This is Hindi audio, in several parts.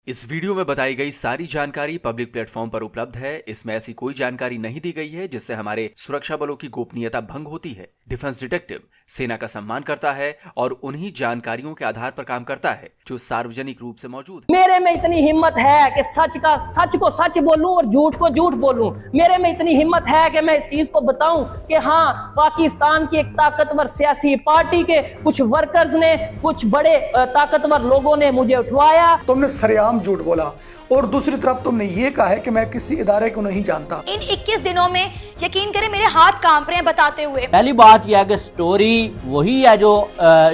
इस वीडियो में बताई गई सारी जानकारी पब्लिक प्लेटफॉर्म पर उपलब्ध है। इसमें ऐसी कोई जानकारी नहीं दी गई है जिससे हमारे सुरक्षा बलों की गोपनीयता भंग होती है। डिफेंस डिटेक्टिव सेना का सम्मान करता है और उन्हीं जानकारियों के आधार पर काम करता है जो सार्वजनिक रूप से मौजूद है। मेरे में इतनी हिम्मत है कि सच को सच बोलूं और झूठ को झूठ बोलूं। मेरे में इतनी हिम्मत है कि मैं इस चीज को बताऊं कि हाँ, पाकिस्तान की एक ताकतवर सियासी पार्टी के कुछ वर्कर्स ने, कुछ बड़े ताकतवर लोगों ने मुझे उठवाया। तुमने सरेआम झूठ बोला और दूसरी तरफ तुमने ये कहा है कि मैं किसी इदारे को नहीं जानता। इन 21 दिनों में यकीन करें मेरे हाथ कांप रहे हैं बताते हुए। पहली बात यह है कि स्टोरी वही है जो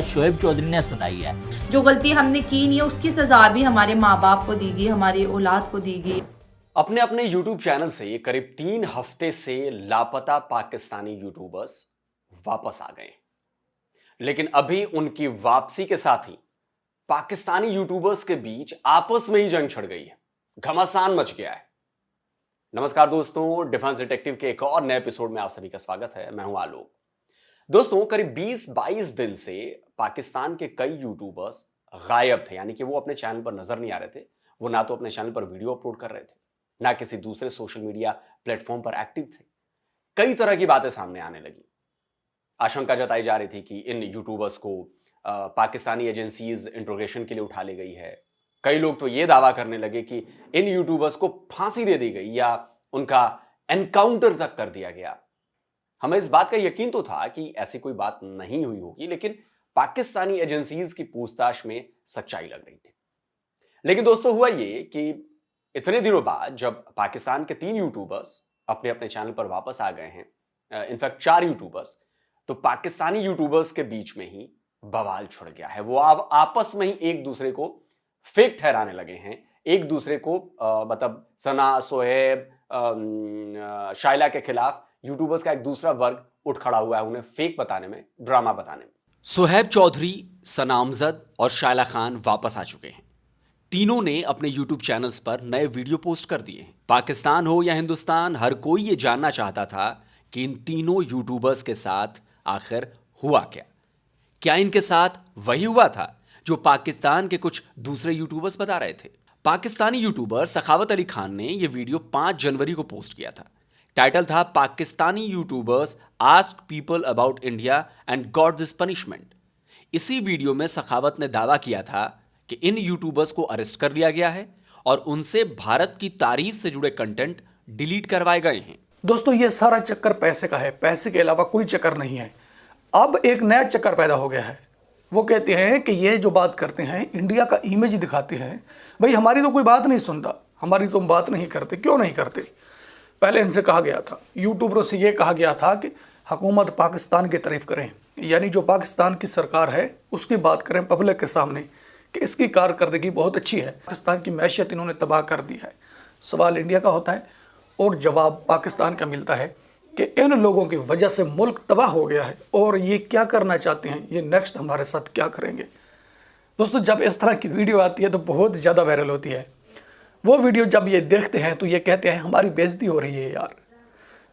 शोएब चौधरी ने सुनाई है। जो गलती हमने की नहीं है उसकी सजा भी हमारे माँ बाप को दी गई, हमारी औलाद को दी गई। अपने अपने यूट्यूब चैनल से करीब 3 हफ्ते से लापता पाकिस्तानी यूट्यूबर्स वापस आ गए, लेकिन अभी उनकी वापसी के साथ ही पाकिस्तानी यूट्यूबर्स के बीच आपस में ही जंग छिड़ गई है, घमासान मच गया है। नमस्कार दोस्तों, डिफेंस डिटेक्टिव के एक और नए एपिसोड में आप सभी का स्वागत है। मैं हूं आलोक। दोस्तों, करीब 20-22 दिन से पाकिस्तान के कई यूट्यूबर्स गायब थे, यानी कि वो अपने चैनल पर नजर नहीं आ रहे थे। वो ना तो अपने चैनल पर वीडियो अपलोड कर रहे थे, ना किसी दूसरे सोशल मीडिया प्लेटफॉर्म पर एक्टिव थे। कई तरह की बातें सामने आने लगी। आशंका जताई जा रही थी कि इन यूट्यूबर्स को पाकिस्तानी एजेंसीज इंट्रोगेशन के लिए उठा ली गई है। कई लोग तो ये दावा करने लगे कि इन यूट्यूबर्स को फांसी दे दी गई या उनका एनकाउंटर तक कर दिया गया। हमें इस बात का यकीन तो था कि ऐसी कोई बात नहीं हुई होगी, लेकिन पाकिस्तानी एजेंसीज की पूछताछ में सच्चाई लग रही थी। लेकिन दोस्तों, हुआ ये कि इतने दिनों बाद जब पाकिस्तान के 3 यूट्यूबर्स अपने अपने चैनल पर वापस आ गए हैं, इनफैक्ट 4 यूट्यूबर्स, तो पाकिस्तानी यूट्यूबर्स के बीच में ही बवाल छिड़ गया है। वो आपस में ही एक दूसरे को फेक ठहराने लगे हैं, एक दूसरे को मतलब सना, सोहेब, शाइला के खिलाफ यूट्यूबर्स का एक दूसरा वर्ग उठ खड़ा हुआ है उन्हें फेक बताने में, ड्रामा बताने में। सोहेब चौधरी, सना अमजद और शाइला खान वापस आ चुके हैं। तीनों ने अपने यूट्यूब चैनल्स पर नए वीडियो पोस्ट कर दिए हैं। पाकिस्तान हो या हिंदुस्तान, हर कोई ये जानना चाहता था कि इन तीनों यूट्यूबर्स के साथ आखिर हुआ क्या। क्या इनके साथ वही हुआ था जो पाकिस्तान के कुछ दूसरे यूट्यूबर्स बता रहे थे? पाकिस्तानी यूट्यूबर सखावत अली खान ने यह वीडियो 5 जनवरी को पोस्ट किया था। टाइटल था Pakistani YouTubers asked people about India and got this punishment. इसी वीडियो में सखावत ने दावा किया था कि इन यूट्यूबर्स को अरेस्ट कर लिया गया है और उनसे भारत की तारीफ से जुड़े कंटेंट डिलीट करवाए गए हैं। दोस्तों, ये सारा चक्कर पैसे का है, पैसे के अलावा कोई चक्कर नहीं है। अब एक नया चक्कर पैदा हो गया है। वो कहते हैं कि ये जो बात करते हैं, इंडिया का इमेज दिखाते हैं। भाई, हमारी तो कोई बात नहीं सुनता, हमारी तो बात नहीं करते। क्यों नहीं करते? पहले इनसे कहा गया था, यूट्यूबरों से ये कहा गया था कि हुकूमत पाकिस्तान की तारीफ करें, यानी जो पाकिस्तान की सरकार है उसकी बात करें पब्लिक के सामने कि इसकी कारकर्दगी बहुत अच्छी है, पाकिस्तान की मैशियत इन्होंने तबाह कर दी है। सवाल इंडिया का होता है और जवाब पाकिस्तान का मिलता है कि इन लोगों की वजह से मुल्क तबाह हो गया है और ये क्या करना चाहते हैं, ये नेक्स्ट हमारे साथ क्या करेंगे। दोस्तों, जब इस तरह की वीडियो आती है तो बहुत ज़्यादा वायरल होती है। वो वीडियो जब ये देखते हैं तो ये कहते हैं हमारी बेइज्जती हो रही है यार,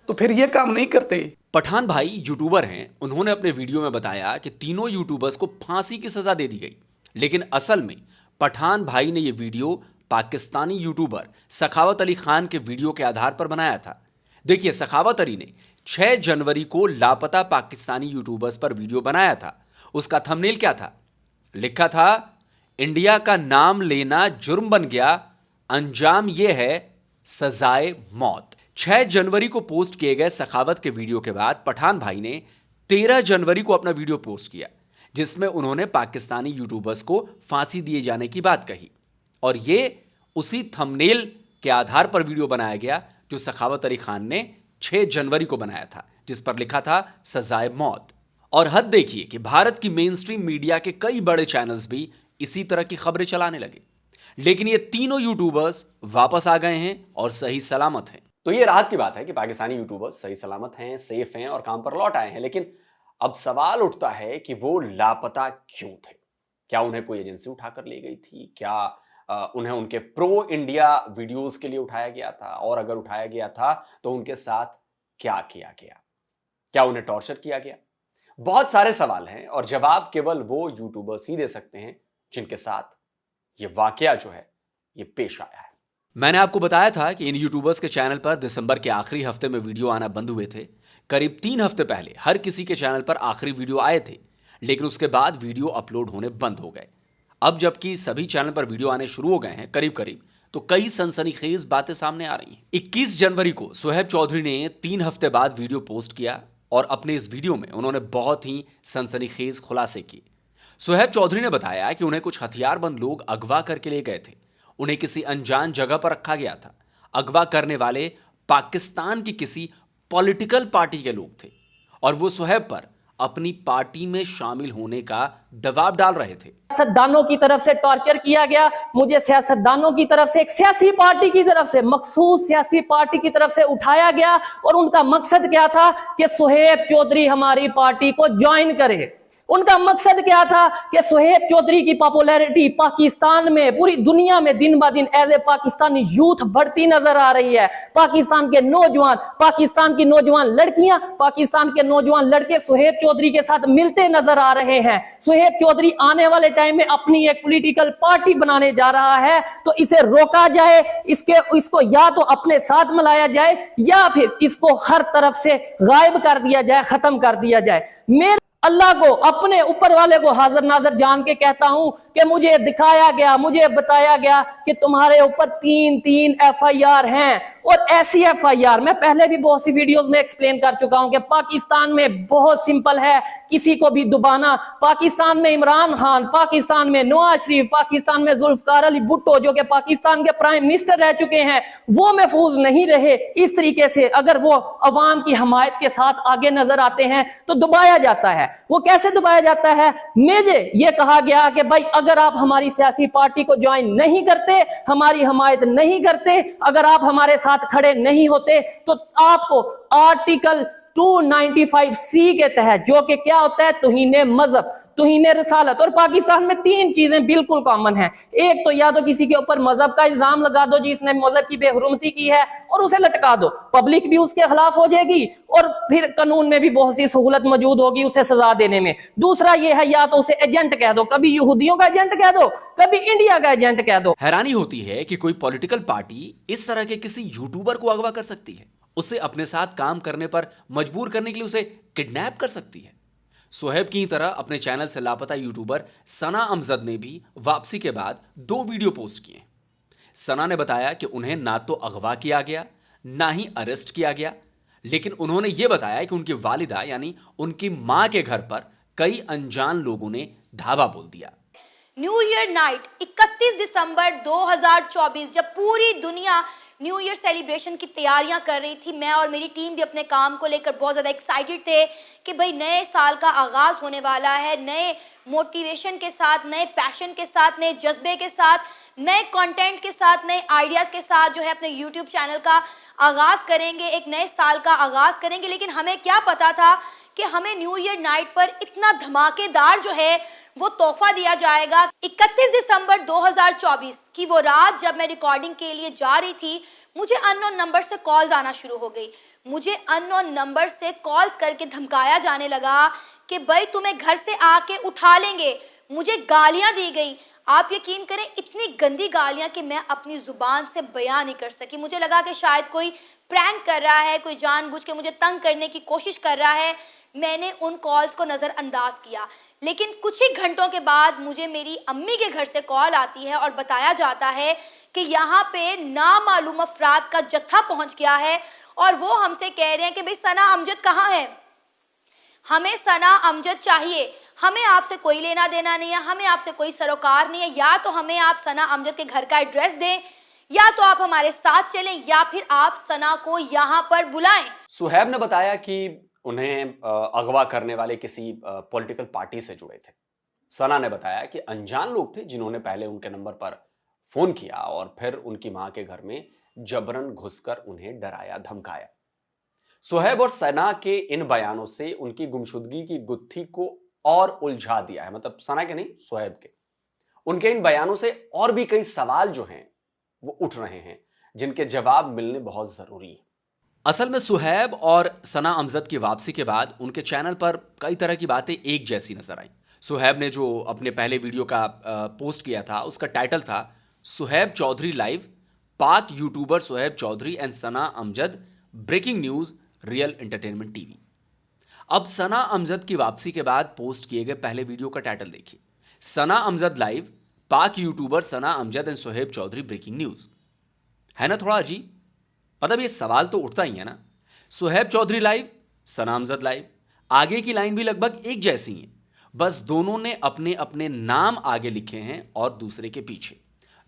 तो फिर ये काम नहीं करते। पठान भाई यूट्यूबर हैं। उन्होंने अपने वीडियो में बताया कि तीनों यूट्यूबर्स को फांसी की सजा दे दी गई, लेकिन असल में पठान भाई ने यह वीडियो पाकिस्तानी यूट्यूबर सखावत अली खान के वीडियो के आधार पर बनाया था। देखिए, सखावत अली ने 6 जनवरी को लापता पाकिस्तानी यूट्यूबर्स पर वीडियो बनाया था। उसका थंबनेल क्या था? लिखा था, इंडिया का नाम लेना जुर्म बन गया, अंजाम यह है सजाए मौत। 6 जनवरी को पोस्ट किए गए सखावत के वीडियो के बाद पठान भाई ने 13 जनवरी को अपना वीडियो पोस्ट किया, जिसमें उन्होंने पाकिस्तानी यूट्यूबर्स को फांसी दिए जाने की बात कही। और यह उसी थंबनेल के आधार पर वीडियो बनाया गया जो सखावत अली खान ने 6 जनवरी को बनाया था, जिस पर लिखा था सजाए मौत। और हद देखिए कि भारत की मेन स्ट्रीम मीडिया के कई बड़े चैनल्स भी इसी तरह की खबरें चलाने लगे, लेकिन ये तीनों यूट्यूबर्स वापस आ गए हैं और सही सलामत हैं। तो ये राहत की बात है कि पाकिस्तानी यूट्यूबर्स सही सलामत हैं, सेफ हैं और काम पर लौट आए हैं। लेकिन अब सवाल उठता है कि वो लापता क्यों थे? क्या उन्हें कोई एजेंसी उठाकर ले गई थी? क्या उन्हें उनके प्रो इंडिया वीडियोस के लिए उठाया गया था? और अगर उठाया गया था तो उनके साथ क्या किया गया? क्या उन्हें टॉर्चर किया गया? बहुत सारे सवाल हैं और जवाब केवल वो यूट्यूबर्स ही दे सकते हैं जिनके साथ ये वाकया जो है ये पेश आया है। मैंने आपको बताया था कि इन यूट्यूबर्स के चैनल पर दिसंबर के आखिरी हफ्ते में वीडियो आना बंद हुए थे। करीब 3 हफ्ते पहले हर किसी के चैनल पर आखिरी वीडियो आए थे, लेकिन उसके बाद वीडियो अपलोड होने बंद हो गए। अब जबकि सभी चैनल पर वीडियो आने शुरू हो गए हैं करीब करीब, तो कई सनसनीखेज बातें सामने आ रही हैं। 21 जनवरी को सुहेब चौधरी ने 3 हफ्ते बाद वीडियो पोस्ट किया और अपने इस वीडियो में उन्होंने बहुत ही सनसनीखेज खुलासे किए। सुहेब चौधरी ने बताया कि उन्हें कुछ हथियारबंद लोग अगवा करके ले गए थे। उन्हें किसी अनजान जगह पर रखा गया था। अगवा करने वाले पाकिस्तान की किसी पॉलिटिकल पार्टी के लोग थे और वो सुहेब पर अपनी पार्टी में शामिल होने का दबाव डाल रहे थे। सियासतदानों की तरफ से टॉर्चर किया गया, मुझे सियासतदानों की तरफ से एक सियासी पार्टी की तरफ से, मखसूस सियासी पार्टी की तरफ से उठाया गया और उनका मकसद क्या था कि सुहेब चौधरी हमारी पार्टी को ज्वाइन करे। उनका मकसद क्या था कि सुहेब चौधरी की पॉपुलैरिटी पाकिस्तान में, पूरी दुनिया में दिन ब दिन एज ए पाकिस्तानी यूथ बढ़ती नजर आ रही है। पाकिस्तान के नौजवान, पाकिस्तान की नौजवान लड़कियां, पाकिस्तान के नौजवान लड़के सुहेब चौधरी के साथ मिलते नजर आ रहे हैं। सुहेब चौधरी आने वाले टाइम में अपनी एक पॉलिटिकल पार्टी बनाने जा रहा है, तो इसे रोका जाए, इसको या तो अपने साथ मिलाया जाए या फिर इसको हर तरफ से गायब कर दिया जाए, खत्म कर दिया जाए। मेरे अल्लाह को, अपने ऊपर वाले को हाजिर नाजर जान के कहता हूं कि मुझे दिखाया गया, मुझे बताया गया कि तुम्हारे ऊपर 3 FIR हैं। और ऐसी FIR मैं पहले भी बहुत सी वीडियोस में एक्सप्लेन कर चुका हूं कि पाकिस्तान में बहुत सिंपल है किसी को भी दुबाना। पाकिस्तान में इमरान खान, पाकिस्तान में नवाज शरीफ, पाकिस्तान में जुल्फकार अली भुट्टो जो कि पाकिस्तान के प्राइम मिनिस्टर रह चुके हैं, वो महफूज नहीं रहे। इस तरीके से अगर वो अवाम की हमायत के साथ आगे नजर आते हैं तो दबाया जाता है। वो कैसे दबाया जाता है? मुझे ये कहा गया कि भाई अगर आप हमारी सियासी पार्टी को ज्वाइन नहीं करते, हमारी हमायत नहीं करते, अगर आप हमारे साथ खड़े नहीं होते, तो आपको आर्टिकल 295C के तहत, जो कि क्या होता है, तौहीन मजहब, तौहीन रिसालत, और पाकिस्तान में 3 चीजें बिल्कुल कॉमन हैं। एक तो या तो किसी के ऊपर मजहब का इल्जाम लगा दो जिसने मजहब की बेहुरमती की है और उसे लटका दो, पब्लिक भी उसके खिलाफ हो जाएगी और फिर कानून में भी बहुत सी सहूलत मौजूद होगी उसे सजा देने में। दूसरा ये है या तो उसे एजेंट कह दो, कभी यहूदियों का एजेंट कह दो, कभी इंडिया का एजेंट कह दो। हैरानी होती है कि कोई पॉलिटिकल पार्टी इस तरह के किसी यूट्यूबर को अगवा कर सकती है, उसे अपने साथ काम करने पर मजबूर करने के लिए उसे किडनैप कर सकती है। सुहेब की तरह अपने चैनल से लापता यूट्यूबर सना अमजद ने भी वापसी के बाद 2 वीडियो पोस्ट किए। सना ने बताया कि उन्हें ना तो अगवा किया गया, ना ही अरेस्ट किया गया, लेकिन उन्होंने यह बताया कि उनकी वालिदा यानी उनकी मां के घर पर कई अनजान लोगों ने धावा बोल दिया। न्यू ईयर नाइट 31 दिसंबर 2024, जब पूरी दुनिया न्यू ईयर सेलिब्रेशन की तैयारियां कर रही थी, मैं और मेरी टीम भी अपने काम को लेकर बहुत ज़्यादा एक्साइटेड थे कि भाई नए साल का आगाज़ होने वाला है, नए मोटिवेशन के साथ, नए पैशन के साथ, नए जज्बे के साथ, नए कंटेंट के साथ, नए आइडियाज़ के साथ जो है अपने यूट्यूब चैनल का आगाज़ करेंगे, एक नए साल का आगाज़ करेंगे। लेकिन हमें क्या पता था कि हमें न्यू ईयर नाइट पर इतना धमाकेदार जो है वो तोहफा दिया जाएगा। 31 दिसंबर 2024 की वो रात जब मैं रिकॉर्डिंग के लिए जा रही थी, मुझे अननोन नंबर से कॉल्स आना शुरू हो गई। मुझे अननोन नंबर से कॉल्स करके धमकाया जाने लगा कि भाई तुम्हें घर से आके उठा लेंगे। मुझे गालियां दी गई, आप यकीन करें इतनी गंदी गालियां कि मैं अपनी जुबान से बयान नहीं कर सकी। मुझे लगा कि शायद कोई प्रैंक कर रहा है, कोई जानबूझ के मुझे तंग करने की कोशिश कर रहा है। मैंने उन कॉल्स को नज़रअंदाज किया, लेकिन कुछ ही घंटों के बाद मुझे मेरी अम्मी के घर से कॉल आती है और बताया जाता है कि यहाँ पे नामालूम अफराद का जत्था पहुँच गया है और वो हमसे कह रहे हैं कि भाई सना अमजद कहाँ है, हमें सना अमजद चाहिए, हमें आपसे कोई लेना देना नहीं है, हमें आपसे कोई सरोकार नहीं है, या तो हमें आप सना अमजद के घर का एड्रेस दें, या तो आप हमारे साथ चलें, या फिर आप सना को यहाँ पर बुलाएं। सुहेब ने बताया कि उन्हें अगवा करने वाले किसी पॉलिटिकल पार्टी से जुड़े थे। सना ने बताया कि अनजान लोग थे जिन्होंने पहले उनके नंबर पर फोन किया और फिर उनकी मां के घर में जबरन घुसकर उन्हें डराया धमकाया। सुहेब और सना के इन बयानों से उनकी गुमशुदगी की गुत्थी को और उलझा दिया है, मतलब सना के नहीं, सुहेब के। उनके इन बयानों से और भी कई सवाल जो हैं वो उठ रहे हैं जिनके जवाब मिलने बहुत जरूरी है। असल में सुहेब और सना अमजद की वापसी के बाद उनके चैनल पर कई तरह की बातें एक जैसी नजर आई। सुहेब ने जो अपने पहले वीडियो का पोस्ट किया था उसका टाइटल था Suhaib Chaudhary live, Pak YouTuber Suhaib Chaudhary and Sana Amjad, breaking news, real entertainment TV. अब सना अमजद की वापसी के बाद पोस्ट किए गए पहले वीडियो का टाइटल देखिए, Sana Amjad live, Pak YouTuber Sana Amjad and Suhaib Chaudhary breaking news. है ना थोड़ा अजीब? मतलब ये सवाल तो उठता ही है ना, सुहैब चौधरी लाइव, सना अमजद लाइव, आगे की लाइन भी लगभग एक जैसी है, बस दोनों ने अपने अपने नाम आगे लिखे हैं और दूसरे के पीछे।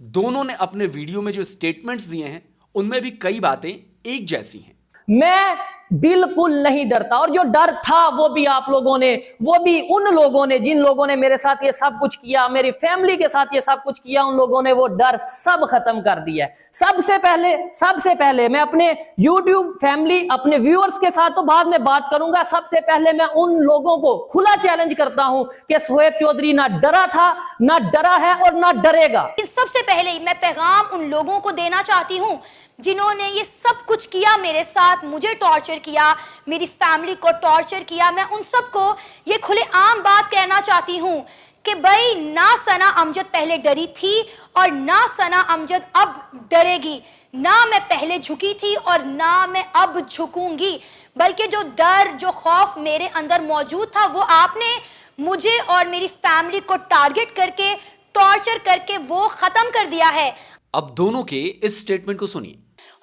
दोनों ने अपने वीडियो में जो स्टेटमेंट्स दिए हैं उनमें भी कई बातें एक जैसी हैं। मैं बिल्कुल नहीं डरता, और जो डर था वो भी आप लोगों ने, वो भी उन लोगों ने जिन लोगों ने मेरे साथ ये सब कुछ किया, मेरी फैमिली के साथ ये सब कुछ किया, उन लोगों ने वो डर सब खत्म कर दिया है। सबसे पहले मैं अपने YouTube फैमिली, अपने व्यूअर्स के साथ तो बाद में बात करूंगा। सबसे पहले मैं उन लोगों को खुला चैलेंज करता हूं कि सुहैब चौधरी ना डरा था, ना डरा है और ना डरेगा। सबसे पहले मैं पैगाम उन लोगों को देना चाहती हूँ जिन्होंने ये सब कुछ किया मेरे साथ, मुझे टॉर्चर किया, मेरी फैमिली को टॉर्चर किया। मैं उन सबको ये खुलेआम बात कहना चाहती हूँ कि भाई ना सना अमजद पहले डरी थी और ना सना अमजद अब डरेगी। ना मैं पहले झुकी थी और ना मैं अब झुकूंगी, बल्कि जो डर, जो खौफ मेरे अंदर मौजूद था वो आपने मुझे और मेरी फैमिली को टारगेट करके, टॉर्चर करके वो खत्म कर दिया है। अब दोनों के इस स्टेटमेंट को सुनिए।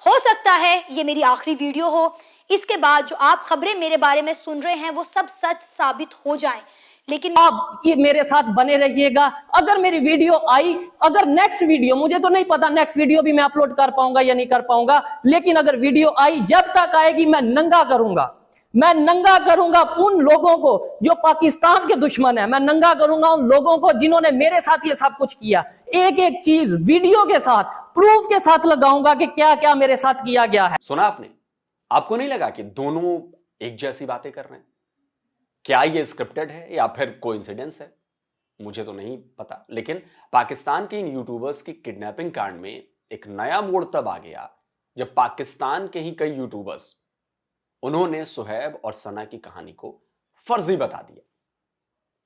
हो सकता है ये मेरी आखिरी वीडियो हो, इसके बाद जो आप खबरें मेरे बारे में सुन रहे हैं वो सब सच साबित हो जाएं, लेकिन आप ये मेरे साथ बने रहिएगा। अगर मेरी वीडियो आई, अगर नेक्स्ट वीडियो, मुझे तो नहीं पता नेक्स्ट वीडियो भी मैं अपलोड कर पाऊंगा या नहीं कर पाऊंगा, लेकिन अगर वीडियो आई, जब तक आएगी मैं नंगा करूंगा उन लोगों को जो पाकिस्तान के दुश्मन है। मैं नंगा करूंगा उन लोगों को जिन्होंने मेरे साथ ये सब कुछ किया। एक एक चीज वीडियो के साथ, प्रूफ के साथ लगाऊंगा कि क्या क्या मेरे साथ किया गया है। सुना आपने? आपको नहीं लगा कि दोनों एक जैसी बातें कर रहे हैं? क्या ये स्क्रिप्टेड है या फिर कोइंसिडेंस है? मुझे तो नहीं पता, लेकिन पाकिस्तान के इन यूट्यूबर्स की किडनैपिंग कांड में एक नया मोड़ तब आ गया जब पाकिस्तान के ही कई यूट्यूबर्स, उन्होंने सुहैब और सना की कहानी को फर्जी बता दिया,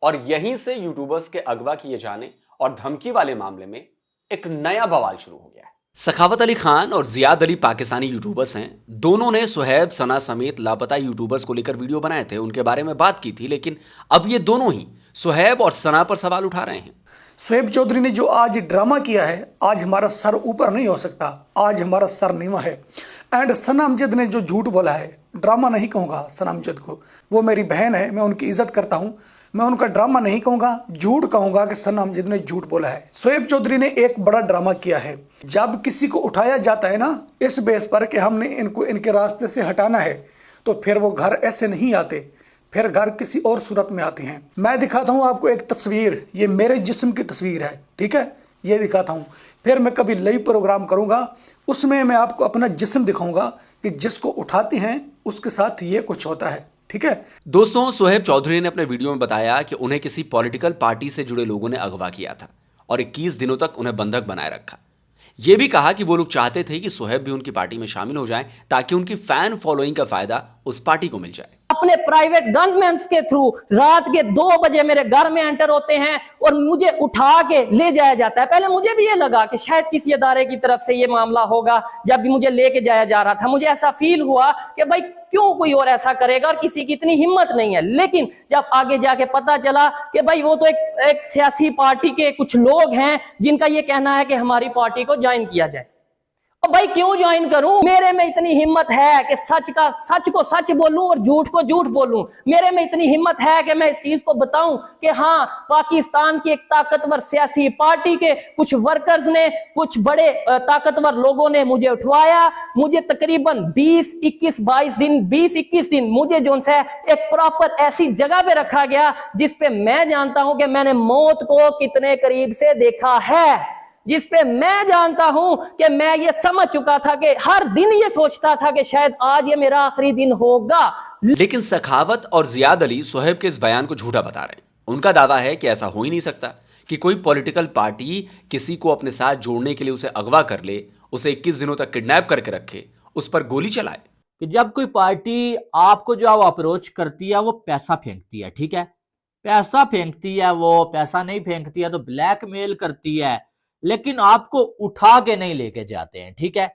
और यहीं से यूट्यूबर्स के अगवा किए जाने और धमकी वाले मामले में एक नया बवाल शुरू हो गया है। सखावत अली खान और जियाद अली पाकिस्तानी यूट्यूबर्स हैं। दोनों ने सुहैब, सना समेत लापता यूट्यूबर्स को लेकर वीडियो बनाए थे, उनके बारे में बात की थी, लेकिन अब ये दोनों ही सुहैब और सना पर सवाल उठा रहे हैं। सुहैब चौधरी ने जो आज ड्रामा किया है, आज हमारा सर ऊपर नहीं हो सकता, आज हमारा सर नीवा है। एंड सना अमजद ने जो झूठ बोला है, ड्रामा नहीं कहूँगा सना अमजद को, वो मेरी बहन है, मैं उनकी इज्जत करता हूँ, मैं उनका ड्रामा नहीं कहूँगा, झूठ कहूँगा कि सना अमजद ने झूठ बोला है। सुहैब चौधरी ने एक बड़ा ड्रामा किया है। जब किसी को उठाया जाता है ना इस बेस पर कि हमने इनको इनके रास्ते से हटाना है, तो फिर वो घर ऐसे नहीं आते, फिर घर किसी और सूरत में आते हैं। मैं दिखाता हूँ आपको एक तस्वीर, ये मेरे जिस्म की तस्वीर है, ठीक है, ये दिखाता हूँ। फिर मैं कभी लाइव प्रोग्राम करूँगा, उसमें मैं आपको अपना जिस्म दिखाऊंगा कि जिसको उठाते हैं उसके साथ ये कुछ होता है, ठीक है। दोस्तों, सुहैब चौधरी ने अपने वीडियो में बताया कि उन्हें किसी पॉलिटिकल पार्टी से जुड़े लोगों ने अगवा किया था और 21 दिनों तक उन्हें बंधक बनाए रखा। यह भी कहा कि वो लोग चाहते थे कि सुहैब भी उनकी पार्टी में शामिल हो जाएं ताकि उनकी फैन फॉलोइंग का फायदा उस पार्टी को मिल जाए। अपने प्राइवेट गनमैन के थ्रू रात के 2 बजे मेरे घर में एंटर होते हैं और मुझे उठा के ले जाया जाता है। पहले मुझे भी ये लगा कि शायद किसी अदारे की तरफ से ये मामला होगा। जब भी मुझे लेके जाया जा रहा था मुझे ऐसा फील हुआ कि भाई क्यों कोई और ऐसा करेगा, और किसी की इतनी हिम्मत नहीं है। लेकिन जब आगे जाके पता चला कि भाई वो तो एक सियासी पार्टी के कुछ लोग हैं जिनका ये कहना है कि हमारी पार्टी को ज्वाइन किया जाए। अब भाई क्यों ज्वाइन करूं? मेरे में इतनी हिम्मत है कि सच को सच बोलूं और झूठ को झूठ बोलूं। मेरे में इतनी हिम्मत है कि मैं इस चीज को बताऊं कि हाँ, पाकिस्तान की एक ताकतवर सियासी पार्टी के कुछ वर्कर्स ने, कुछ बड़े ताकतवर लोगों ने मुझे उठवाया। मुझे तकरीबन 20-21 दिन मुझे जो है एक प्रॉपर ऐसी जगह पे रखा गया जिसपे मैं जानता हूं कि मैंने मौत को कितने करीब से देखा है, जिसपे मैं जानता हूं कि मैं ये समझ चुका था कि हर दिन ये सोचता था कि शायद आज ये मेरा आखिरी दिन होगा। लेकिन सखावत और जियाद अली सुहैब के इस बयान को झूठा बता रहे हैं। उनका दावा है कि ऐसा हो ही नहीं सकता कि कोई पॉलिटिकल पार्टी किसी को अपने साथ जोड़ने के लिए उसे अगवा कर ले, उसे 21 दिनों तक किडनैप करके रखे, उस पर गोली चलाए। कि जब कोई पार्टी आपको जो अप्रोच करती है वो पैसा फेंकती है, ठीक है, पैसा फेंकती है, वो पैसा नहीं फेंकती है तो ब्लैकमेल करती है, लेकिन आपको उठा के नहीं लेके जाते हैं, ठीक है।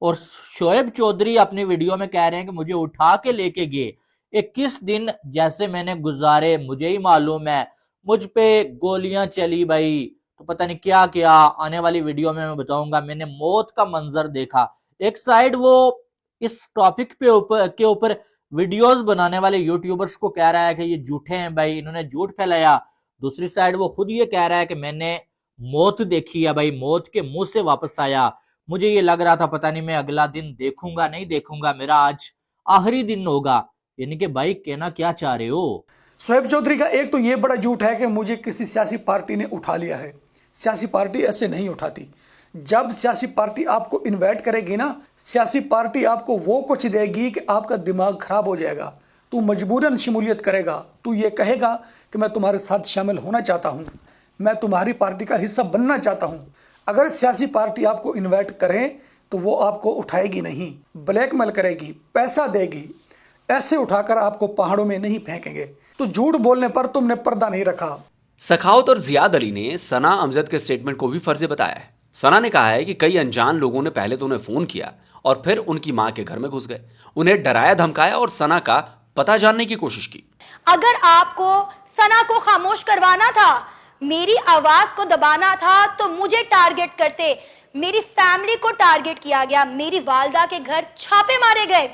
और शोएब चौधरी अपनी वीडियो में कह रहे हैं कि मुझे उठा के लेके गए। 21 दिन जैसे मैंने गुजारे मुझे ही मालूम है, मुझ पे गोलियां चली भाई, तो पता नहीं क्या क्या, आने वाली वीडियो में मैं बताऊंगा। मैंने मौत का मंजर देखा। एक साइड वो इस टॉपिक के ऊपर वीडियोस बनाने वाले यूट्यूबर्स को कह रहा है कि ये झूठे हैं भाई, इन्होंने झूठ फैलाया। दूसरी साइड वो खुद ये कह रहा है कि मैंने मौत देखी है भाई, मौत के मुंह से वापस आया। मुझे ये लग रहा था पता नहीं मैं अगला दिन देखूंगा नहीं देखूंगा, मेरा आज आखिरी दिन होगा। यानी कि भाई कहना क्या चाह रहे हो? शोएब चौधरी का एक तो ये बड़ा झूठ है कि मुझे किसी सियासी पार्टी ने उठा लिया है। सियासी पार्टी ऐसे नहीं उठाती। जब सियासी पार्टी आपको इनवाइट करेगी ना, सियासी पार्टी आपको वो कुछ देगी कि आपका दिमाग खराब हो जाएगा। तू मजबूरन शमूलियत करेगा। तू ये कहेगा कि मैं तुम्हारे साथ शामिल होना चाहता हूँ, मैं तुम्हारी पार्टी का हिस्सा बनना चाहता हूँ। अगर सियासी पार्टी आपको इनवाइट करे तो वो आपको उठाएगी नहीं, ब्लैकमेल करेगी, पैसा देगी। ऐसे उठाकर आपको पहाड़ों में नहीं फेंकेंगे। तो झूठ बोलने पर तुमने पर्दा नहीं रखा। सखावत और जियाद अली ने सना अमजद के स्टेटमेंट को भी फर्जी बताया है। सना ने कहा है कि कई अनजान लोगों ने पहले तो उन्हें फोन किया और फिर उनकी मां के घर में घुस गए, उन्हें डराया धमकाया और सना का पता जानने की कोशिश की। अगर आपको सना को खामोश करवाना था, मेरी आवाज को दबाना था, तो मुझे टारगेट करते। मेरी फैमिली को टारगेट किया गया, मेरी वालदा के घर छापे मारे गए,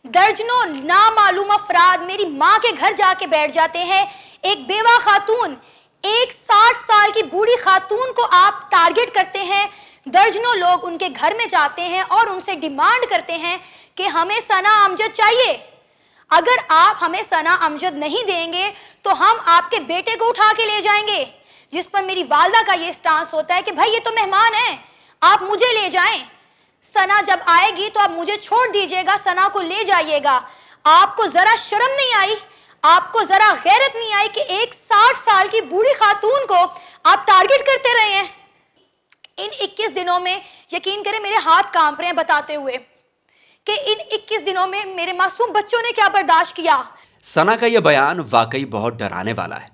दर्जनों नामालूम अफराद मेरी मां के घर जाके बैठ जाते हैं। एक बेवा खातून, एक 60 साल की बूढ़ी खातून को आप टारगेट करते हैं। दर्जनों लोग उनके घर में जाते हैं और उनसे डिमांड करते हैं कि हमें सना अमजद चाहिए। अगर आप हमें सना अमजद नहीं देंगे तो हम आपके बेटे को उठा के ले जाएंगे। जिस पर मेरी वालदा का ये स्टांस होता है कि भाई ये तो मेहमान है, आप मुझे ले जाएं। सना जब आएगी तो आप मुझे छोड़ दीजिएगा, सना को ले जाइएगा। आपको जरा शर्म नहीं आई, आपको जरा गैरत नहीं आई कि एक 60 साल की बूढ़ी खातून को आप टारगेट करते रहे हैं। इन 21 दिनों में यकीन करें मेरे हाथ कांप रहे हैं बताते हुए कि इन 21 दिनों में मेरे मासूम बच्चों ने क्या बर्दाश्त किया। सना का यह बयान वाकई बहुत डराने वाला है,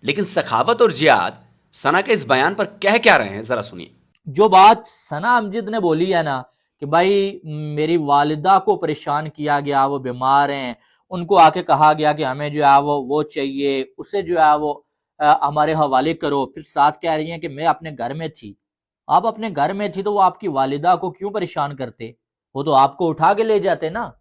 लेकिन सखावत और जियाद सना के इस बयान पर कह क्या रहे हैं, जरा सुनिए। जो बात सना अमजद ने बोली है ना कि भाई मेरी वालिदा को परेशान किया गया, वो बीमार हैं, उनको आके कहा गया कि हमें जो है वो चाहिए, उसे जो है वो हमारे हवाले करो। फिर साथ कह रही हैं कि मैं अपने घर में थी। आप अपने घर में थी तो वो आपकी वालिदा को क्यों परेशान करते? वो तो आपको उठा के ले जाते ना।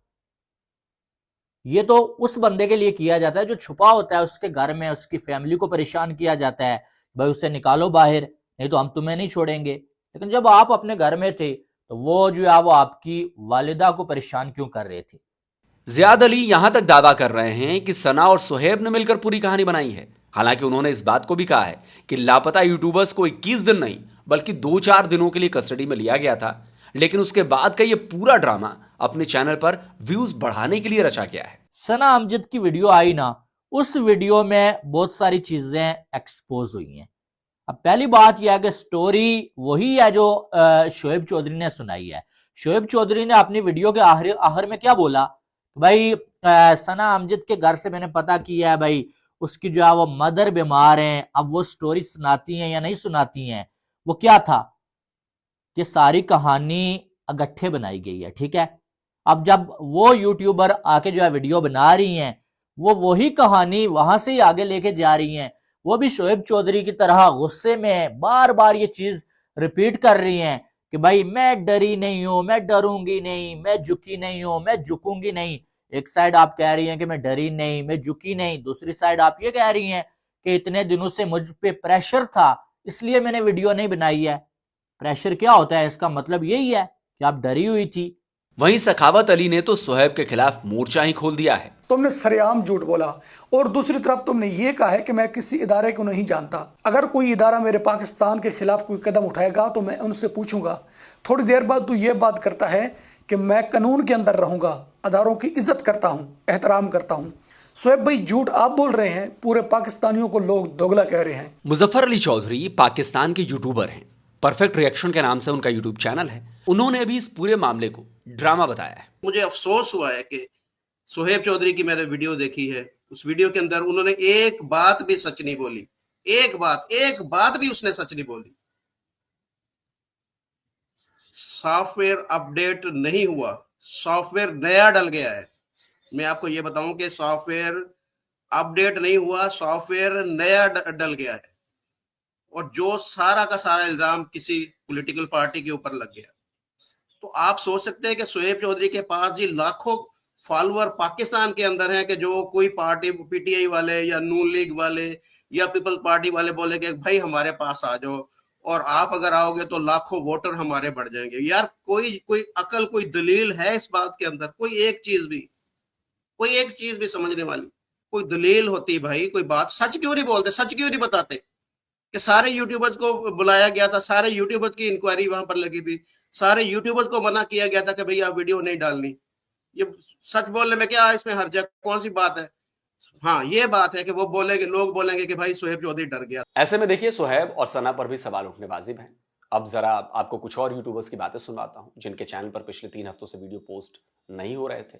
ये तो उस बंदे के लिए किया जाता है जो छुपा होता है उसके घर में, उसकी फैमिली को परेशान किया जाता है, भाई उससे निकालो बाहर, नहीं तो हम तुम्हें नहीं छोड़ेंगे। लेकिन जब आप अपने घर में थे तो वो जो है वो आपकी वालिदा को परेशान क्यों कर रहे थे? जियाद अली यहां तक दावा कर रहे हैं कि सना और सुहेब ने मिलकर पूरी कहानी बनाई है। हालांकि उन्होंने इस बात को भी कहा है कि लापता यूट्यूबर्स को 21 दिन नहीं बल्कि 2-4 दिनों के लिए कस्टडी में लिया गया था, लेकिन उसके बाद का ये पूरा ड्रामा अपने चैनल पर व्यूज बढ़ाने के लिए रचा गया है। सना अमजद की वीडियो आई ना, उस वीडियो में बहुत सारी चीजें एक्सपोज हुई हैं। अब पहली बात यह है कि स्टोरी वही है जो शोएब चौधरी ने सुनाई है। शोएब चौधरी ने अपनी वीडियो के आखिर में क्या बोला, भाई सना अमजद के घर से मैंने पता किया है भाई उसकी जो है वो मदर बीमार हैं। अब वो स्टोरी सुनाती हैं या नहीं सुनाती हैं, वो क्या था कि सारी कहानी अगट्ठे बनाई गई है, ठीक है। अब जब वो यूट्यूबर आके जो है वीडियो बना रही हैं, वो वही कहानी वहां से ही आगे लेके जा रही हैं। वो भी शोएब चौधरी की तरह गुस्से में बार बार ये चीज रिपीट कर रही हैं कि भाई मैं डरी नहीं हूं, मैं डरूंगी नहीं, मैं झुकी नहीं हूं, मैं झुकूंगी नहीं। एक साइड आप कह रही हैं कि मैं डरी नहीं, मैं झुकी नहीं, दूसरी साइड आप ये कह रही हैं कि इतने दिनों से मुझ पे प्रेशर था इसलिए मैंने वीडियो नहीं बनाई है। प्रेशर क्या होता है? इसका मतलब यही है कि आप डरी हुई थी। वहीं सखावत अली ने तो सुहेब के खिलाफ मोर्चा ही खोल दिया है। तुमने सरेआम झूठ बोला और दूसरी तरफ तुमने ये कहा है कि मैं किसी इदारे को नहीं जानता। अगर कोई इदारा मेरे पाकिस्तान के खिलाफ कोई कदम उठाएगा तो मैं उनसे पूछूंगा। थोड़ी देर बाद तू ये बात करता है कि मैं कानून के अंदर रहूंगा, अदारों की इज्जत करता हूं, एहतराम करता हूं। सुहेब भाई झूठ आप बोल रहे हैं, पूरे पाकिस्तानियों को लोग दोगला कह रहे हैं। मुजफ्फर अली चौधरी पाकिस्तान के यूट्यूबर हैं, परफेक्ट रिएक्शन के नाम से उनका यूट्यूब चैनल है। उन्होंने अभी इस पूरे मामले को ड्रामा बताया है। मुझे अफसोस हुआ है कि सुहेब चौधरी की मैंने वीडियो देखी है, उस वीडियो के अंदर उन्होंने एक बात भी सच नहीं बोली, एक बात भी उसने सच नहीं बोली। सॉफ्टवेयर अपडेट नहीं हुआ, सॉफ्टवेयर नया डल गया है। मैं आपको ये बताऊं कि सॉफ्टवेयर अपडेट नहीं हुआ, सॉफ्टवेयर नया डल गया है, और जो सारा का सारा इल्जाम किसी पॉलिटिकल पार्टी के ऊपर लग गया। तो आप सोच सकते हैं कि शोएब चौधरी के पास जी लाखों फॉलोअर पाकिस्तान के अंदर हैं, कि जो कोई पार्टी पीटीआई वाले या नून लीग वाले या पीपल्स पार्टी वाले बोलेंगे भाई हमारे पास आ जाओ, और आप अगर आओगे तो लाखों वोटर हमारे बढ़ जाएंगे। यार कोई अकल, कोई दलील है इस बात के अंदर? कोई एक चीज भी समझने वाली कोई दलील होती भाई, कोई बात। सच क्यों नहीं बोलते, सच क्यों नहीं बताते कि सारे यूट्यूबर्स को बुलाया गया था, सारे यूट्यूबर्स की इंक्वायरी वहां पर लगी थी, सारे यूट्यूबर्स को मना किया गया था कि भैया वीडियो नहीं डालनी। ये सच बोलने में क्या इसमें हर्ज है, कौन सी बात है? हाँ, ये बात है कि वो बोलेंगे, लोग बोलेंगे कि भाई शोएब चौधरी डर गया। ऐसे में देखिए सुहैब और सना पर भी सवाल उठने वाजिब हैं। अब जरा आपको कुछ और यूट्यूबर्स की बातें सुनवाता हूं जिनके चैनल पर पिछले 3 हफ्तों से वीडियो पोस्ट नहीं हो रहे थे।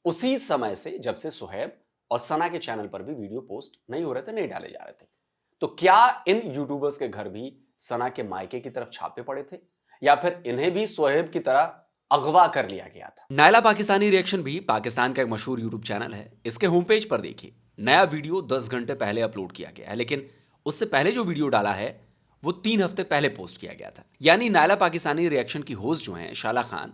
उसी समय से जब से सुहैब और सना के चैनल पर भी वीडियो पोस्ट नहीं हो रहे थे, नहीं डाले जा रहे थे। तो क्या इन यूट्यूबर्स के घर भी सना के मायके की तरफ छापे पड़े थे, या फिर इन्हें भी सुहैब की तरह अगवा कर लिया गया था? नायला पाकिस्तानी रिएक्शन भी पाकिस्तान का एक मशहूर यूट्यूब चैनल है। इसके होम पेज पर देखिए, नया वीडियो 10 घंटे पहले अपलोड किया गया है, लेकिन उससे पहले जो वीडियो डाला है वो 3 हफ्ते पहले पोस्ट किया गया था। यानी नायला पाकिस्तानी रिएक्शन की होस्ट जो हैं शाला खान,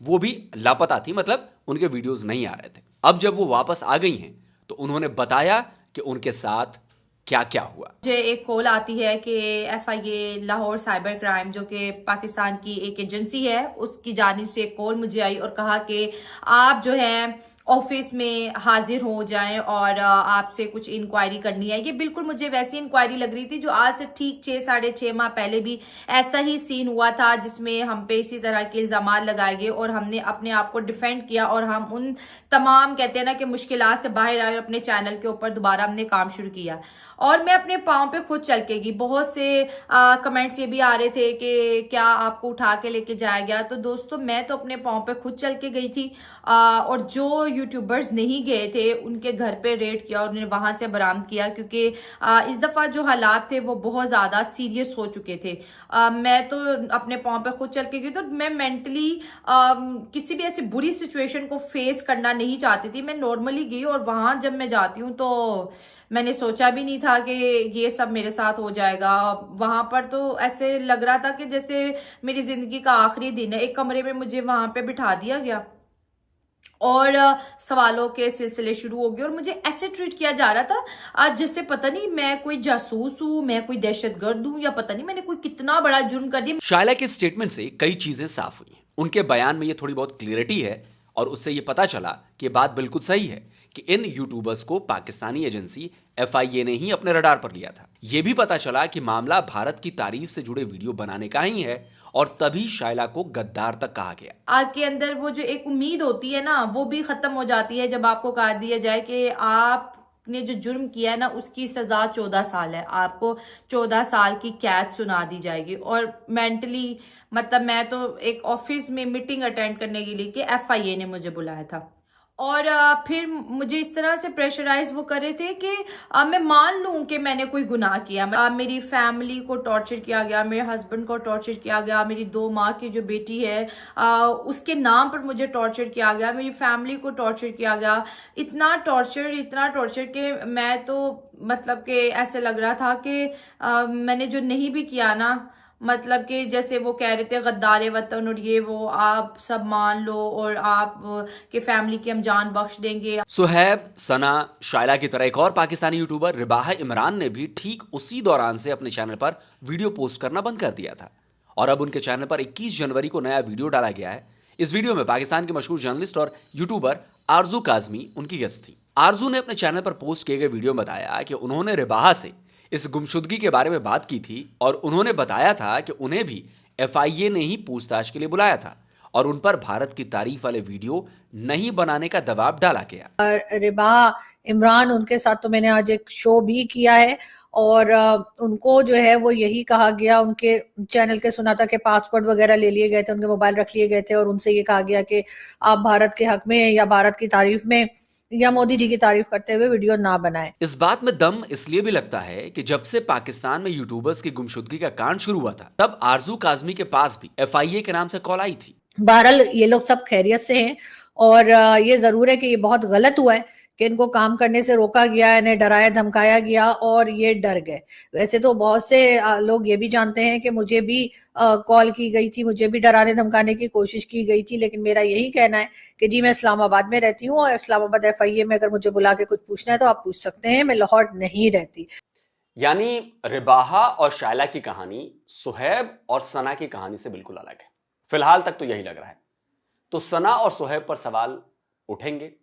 वो भी लापता थी, मतलब उनके वीडियोस नहीं आ रहे थे। अब जब वो वापस आ गई हैं तो उन्होंने बताया कि उनके साथ क्या क्या हुआ। मुझे एक कॉल आती है कि FIA लाहौर साइबर क्राइम, जो कि पाकिस्तान की एक एजेंसी है, उसकी जानिब से एक कॉल मुझे आई और कहा कि आप जो है ऑफिस में हाजिर हो जाएं और आपसे कुछ इंक्वायरी करनी है। ये बिल्कुल मुझे वैसी इंक्वायरी लग रही थी जो आज से ठीक 6-6.5 माह पहले भी ऐसा ही सीन हुआ था, जिसमें हम पे इसी तरह के इल्जाम लगाए गए और हमने अपने आप को डिफेंड किया और हम उन तमाम, कहते हैं ना कि मुश्किलात से बाहर आए और अपने चैनल के ऊपर दोबारा हमने काम शुरू किया। और मैं अपने पाँव पे खुद चल के गई। बहुत से कमेंट्स ये भी आ रहे थे कि क्या आपको उठा के लेके जाया गया। तो दोस्तों, मैं तो अपने पाँव पे खुद चल के गई थी, और जो यूट्यूबर्स नहीं गए थे उनके घर पे रेड किया और उन्हें वहां से बरामद किया, क्योंकि इस दफा जो हालात थे वो बहुत ज्यादा सीरियस हो चुके थे। मैं तो अपने पाँव पे खुद चल के गई, तो मैं मेंटली किसी भी ऐसी बुरी सिचुएशन को फेस करना नहीं चाहती थी। मैं नॉर्मली गई और वहां जब मैं जाती हूँ तो मैंने सोचा भी नहीं था कि ये सब मेरे साथ हो जाएगा। वहां पर तो ऐसे लग रहा था कि जैसे मेरी जिंदगी का आखिरी दिन है। एक कमरे में मुझे वहां पे बिठा दिया गया और सवालों के सिलसिले शुरू हो गए और मुझे ऐसे ट्रीट किया जा रहा था आज जैसे पता नहीं मैं कोई जासूस हूं, मैं कोई दहशतगर्द हूं, या पता नहीं मैंने कोई कितना बड़ा जुर्म कर दिया। शायला के स्टेटमेंट से कई चीजें साफ हुई। उनके बयान में ये थोड़ी बहुत क्लियरिटी है और उससे ये पता चला कि बात बिल्कुल सही है कि इन यूट्यूबर्स को पाकिस्तानी एजेंसी FIA ने ही अपने रडार पर लिया था। यह भी पता चला कि मामला भारत की तारीफ से जुड़े वीडियो बनाने का ही है और तभी शायला को गद्दार तक कहा गया। आपके अंदर वो जो एक उम्मीद होती है ना, वो भी खत्म हो जाती है जब आपको कहा दिया जाए कि आपने जो जुर्म किया है ना उसकी सजा 14 साल है, आपको 14 साल की कैद सुना दी जाएगी। और मेंटली मतलब मैं तो एक ऑफिस में मीटिंग अटेंड करने के लिए कि FIA ने मुझे बुलाया था और फिर मुझे इस तरह से प्रेशराइज वो कर रहे थे कि मैं मान लूं कि मैंने कोई गुनाह किया। मेरी फैमिली को टॉर्चर किया गया, मेरे हस्बैंड को टॉर्चर किया गया, मेरी 2 माह की जो बेटी है उसके नाम पर मुझे टॉर्चर किया गया, मेरी फैमिली को टॉर्चर किया गया। इतना टॉर्चर कि मैं तो मतलब कि ऐसे लग रहा था कि मैंने जो नहीं भी किया ना, मतलब कि जैसे वो कह रहे थे गद्दार वतन और ये वो, आप सब मान लो और आप के फैमिली की हम जान बख्श देंगे। सुहैब, सना, शायला की तरह एक और पाकिस्तानी यूट्यूबर रिबाहा इमरान ने भी ठीक उसी दौरान से अपने चैनल पर वीडियो पोस्ट करना बंद कर दिया था और अब उनके चैनल पर 21 जनवरी को नया वीडियो डाला गया है। इस वीडियो में पाकिस्तान के मशहूर जर्नलिस्ट और यूट्यूबर आरजू काजमी उनकी गेस्ट थी। आरजू ने अपने चैनल पर पोस्ट किए गए वीडियो में बताया कि उन्होंने रिबाहा से इस गुमशुदगी के बारे में बात की थी और उन्होंने बताया था कि उन्हें भी FIA ने ही पूछताछ के लिए बुलाया था और उन पर भारत की तारीफ वाले वीडियो नहीं बनाने का दबाव डाला गया। रिबाहा इमरान, उनके साथ तो मैंने आज एक शो भी किया है और उनको जो है वो यही कहा गया, उनके चैनल के सुना था कि पासपोर्ट वगैरह ले लिए गए थे, उनके मोबाइल रख लिए गए थे और उनसे ये कहा गया कि आप भारत के हक में या भारत की तारीफ में या मोदी जी की तारीफ करते हुए वीडियो ना बनाए। इस बात में दम इसलिए भी लगता है कि जब से पाकिस्तान में यूट्यूबर्स की गुमशुदगी का कांड शुरू हुआ था, तब आरजू काजमी के पास भी FIA के नाम से कॉल आई थी। बहरहाल ये लोग सब खैरियत से हैं और ये जरूर है कि ये बहुत गलत हुआ है कि इनको काम करने से रोका गया, इन्हें डराया धमकाया गया और ये डर गए। वैसे तो बहुत से लोग ये भी जानते हैं कि मुझे भी कॉल की गई थी, मुझे भी डराने धमकाने की कोशिश की गई थी, लेकिन मेरा यही कहना है कि जी मैं इस्लामाबाद में रहती हूँ और इस्लामाबाद FIA में अगर मुझे बुला के कुछ पूछना है तो आप पूछ सकते हैं, मैं लाहौर नहीं रहती। यानी रिबाहा और शायला की कहानी सुहैब और सना की कहानी से बिल्कुल अलग है। फिलहाल तक तो यही लग रहा है। तो सना और सुहैब पर सवाल उठेंगे,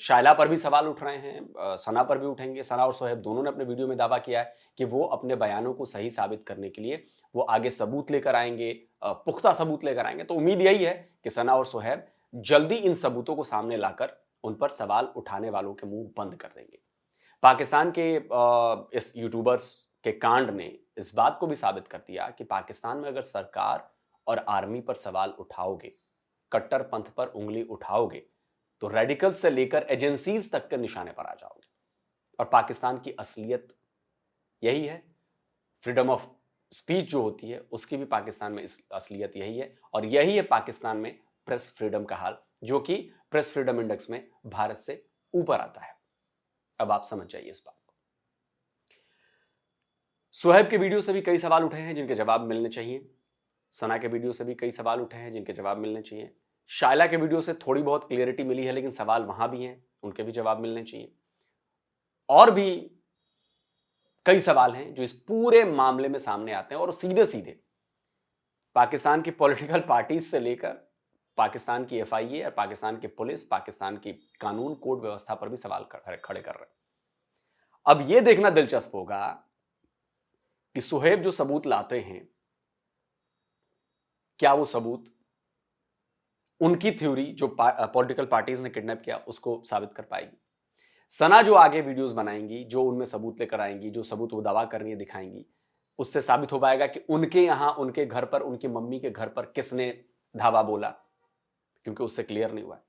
शायला पर भी सवाल उठ रहे हैं, सना पर भी उठेंगे। सना और सुहैब दोनों ने अपने वीडियो में दावा किया है कि वो अपने बयानों को सही साबित करने के लिए वो आगे सबूत लेकर आएंगे, पुख्ता सबूत लेकर आएंगे। तो उम्मीद यही है कि सना और सुहैब जल्दी इन सबूतों को सामने लाकर उन पर सवाल उठाने वालों के मुंह बंद कर देंगे। पाकिस्तान के इस यूट्यूबर्स के कांड ने इस बात को भी साबित कर दिया कि पाकिस्तान में अगर सरकार और आर्मी पर सवाल उठाओगे, कट्टरपंथ पर उंगली उठाओगे, तो रेडिकल से लेकर एजेंसीज तक के निशाने पर आ जाओगे। और पाकिस्तान की असलियत यही है, फ्रीडम ऑफ स्पीच जो होती है उसकी भी पाकिस्तान में असलियत यही है। और यही है पाकिस्तान में प्रेस फ्रीडम का हाल, जो कि प्रेस फ्रीडम इंडेक्स में भारत से ऊपर आता है। अब आप समझ जाइए इस बात को। सुहैब के वीडियो से भी कई सवाल उठे हैं जिनके जवाब मिलने चाहिए। सना के वीडियो से भी कई सवाल उठे हैं जिनके जवाब मिलने चाहिए। शायला के वीडियो से थोड़ी बहुत क्लियरिटी मिली है, लेकिन सवाल वहां भी हैं, उनके भी जवाब मिलने चाहिए। और भी कई सवाल हैं जो इस पूरे मामले में सामने आते हैं और सीधे सीधे पाकिस्तान की पॉलिटिकल पार्टीज से लेकर पाकिस्तान की FIA और पाकिस्तान की पुलिस, पाकिस्तान की कानून कोड व्यवस्था पर भी सवाल खड़े कर रहे हैं। अब यह देखना दिलचस्प होगा कि सुहैब जो सबूत लाते हैं, क्या वो सबूत उनकी थ्योरी जो पॉलिटिकल पार्टीज ने किडनैप किया उसको साबित कर पाएगी। सना जो आगे वीडियोस बनाएंगी, जो उनमें सबूत लेकर आएंगी, जो सबूत वो दावा करनी है दिखाएंगी, उससे साबित हो पाएगा कि उनके यहां, उनके घर पर, उनकी मम्मी के घर पर किसने धावा बोला, क्योंकि उससे क्लियर नहीं हुआ है।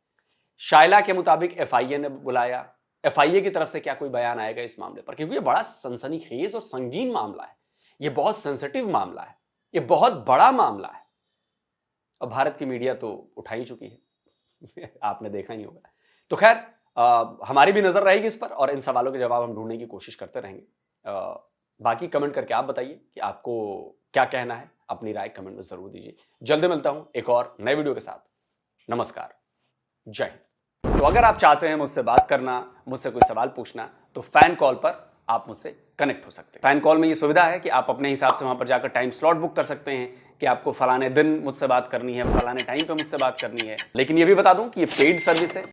शायला के मुताबिक FIA ने बुलाया। FIA की तरफ से क्या कोई बयान आएगा इस मामले पर, क्योंकि ये बड़ा सनसनीखेज और संगीन मामला है, ये बहुत सेंसिटिव मामला है, ये बहुत बड़ा मामला है। और भारत की मीडिया तो उठा ही चुकी है आपने देखा ही होगा। तो खैर हमारी भी नजर रहेगी इस पर और इन सवालों के जवाब हम ढूंढने की कोशिश करते रहेंगे। बाकी कमेंट करके आप बताइए कि आपको क्या कहना है, अपनी राय कमेंट में जरूर दीजिए। जल्दी मिलता हूं एक और नए वीडियो के साथ। नमस्कार, जय हिंद। तो अगर आप चाहते हैं मुझसे बात करना, मुझसे कोई सवाल पूछना, तो फैन कॉल पर आप मुझसे कनेक्ट हो सकते हैं। फैन कॉल में ये सुविधा है कि आप अपने हिसाब से वहां पर जाकर टाइम स्लॉट बुक कर सकते हैं कि आपको फलाने दिन मुझसे बात करनी है, फलाने टाइम पे मुझसे बात करनी है। लेकिन ये भी बता दूं कि ये पेड सर्विस है,